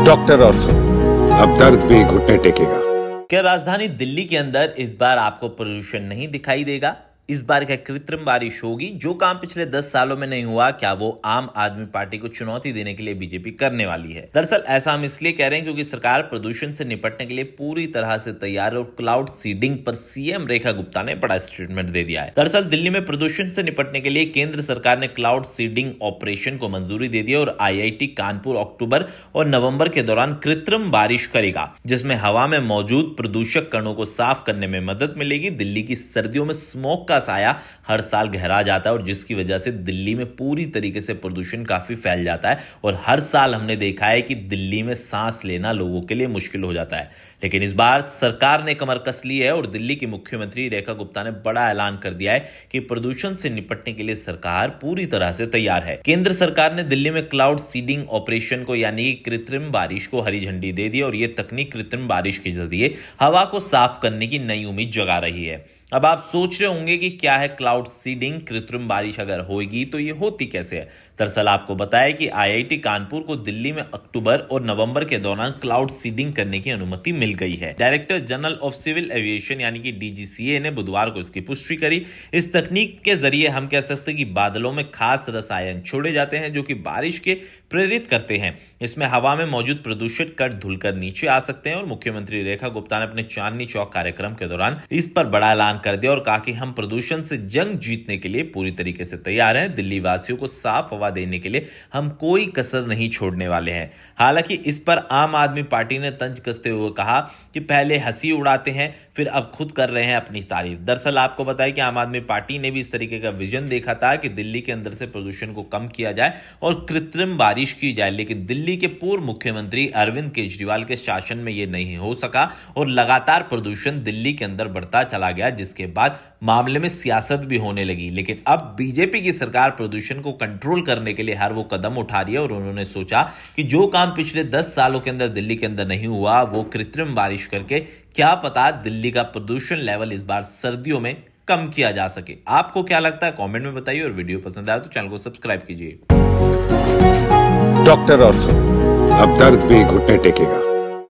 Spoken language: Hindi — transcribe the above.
डॉक्टर ऑर्थो, अब दर्द भी घुटने टेकेगा। क्या राजधानी दिल्ली के अंदर इस बार आपको प्रदूषण नहीं दिखाई देगा? इस बार क्या कृत्रिम बारिश होगी? जो काम पिछले 10 सालों में नहीं हुआ, क्या वो आम आदमी पार्टी को चुनौती देने के लिए बीजेपी करने वाली है? दरअसल ऐसा हम इसलिए कह रहे हैं क्योंकि सरकार प्रदूषण से निपटने के लिए पूरी तरह से तैयार है और क्लाउड सीडिंग पर सीएम रेखा गुप्ता ने बड़ा स्टेटमेंट दे दिया है। दरअसल दिल्ली में प्रदूषण से निपटने के लिए केंद्र सरकार ने क्लाउड सीडिंग ऑपरेशन को मंजूरी दे दी है और IIT कानपुर अक्टूबर और नवंबर के दौरान कृत्रिम बारिश करेगा, जिसमें हवा में मौजूद प्रदूषक कणों को साफ करने में मदद मिलेगी। दिल्ली की सर्दियों में स्मोक का साया हर साल गहरा जाता है और जिसकी वजह से दिल्ली में पूरी तरीके से प्रदूषण काफी फैल जाता है और हर साल हमने देखा है कि दिल्ली में सांस लेना लोगों के लिए मुश्किल हो जाता है। लेकिन इस बार सरकार ने कमर कस ली है और दिल्ली की मुख्यमंत्री रेखा गुप्ता ने बड़ा ऐलान कर दिया है कि प्रदूषण से निपटने के लिए सरकार पूरी तरह से तैयार है। केंद्र सरकार ने दिल्ली में क्लाउड सीडिंग ऑपरेशन को यानी कृत्रिम बारिश को हरी झंडी दे दी और यह तकनीक कृत्रिम बारिश के जरिए हवा को साफ करने की नई उम्मीद जगा रही है। अब आप सोच रहे होंगे कि क्या है क्लाउड सीडिंग, कृत्रिम बारिश अगर होगी तो ये होती कैसे है? दरअसल आपको बताया कि IIT कानपुर को दिल्ली में अक्टूबर और नवंबर के दौरान क्लाउड सीडिंग करने की अनुमति मिल गई है। Director general of civil aviation यानी कि DGCA ने बुधवार को इसकी पुष्टि करी। इस तकनीक के जरिए हम कह सकते हैं कि बादलों में खास रसायन छोड़े जाते हैं जो कि बारिश के प्रेरित करते हैं। इसमें हवा में मौजूद प्रदूषित कण धुलकर नीचे आ सकते हैं और मुख्यमंत्री रेखा गुप्ता ने अपने चांदनी चौक कार्यक्रम के दौरान इस पर बड़ा ऐलान कर दिया और कहा कि हम प्रदूषण से जंग जीतने के लिए पूरी तरीके से तैयार हैं। दिल्ली वासियों को साफ हवा देने के लिए हम कोई कसर नहीं छोड़ने वाले हैं। हालांकि इस पर आम आदमी पार्टी ने तंज कसते हुए कहा कि पहले हंसी उड़ाते हैं फिर अब खुद कर रहे हैं अपनी तारीफ। दरअसल आपको बताया कि आम आदमी पार्टी ने भी इस तरीके का विजन देखा था कि दिल्ली के अंदर से प्रदूषण को कम किया जाए और कृत्रिम बारिश की जाए, लेकिन दिल्ली के पूर्व मुख्यमंत्री अरविंद केजरीवाल के शासन में यह नहीं हो सका और लगातार प्रदूषण दिल्ली के अंदर बढ़ता चला गया, जिसके बाद मामले में सियासत भी होने लगी। लेकिन अब बीजेपी की सरकार प्रदूषण को कंट्रोल करने के लिए हर वो कदम उठा रही है और उन्होंने सोचा कि जो काम पिछले 10 सालों के अंदर दिल्ली के अंदर नहीं हुआ वो कृत्रिम बारिश करके क्या पता दिल्ली का प्रदूषण लेवल इस बार सर्दियों में कम किया जा सके। आपको क्या लगता है कमेंट में बताइए और वीडियो पसंद आया तो चैनल को सब्सक्राइब कीजिए। डॉक्टर ऑर्थो, अब दर्द भी घुटने टेकेगा।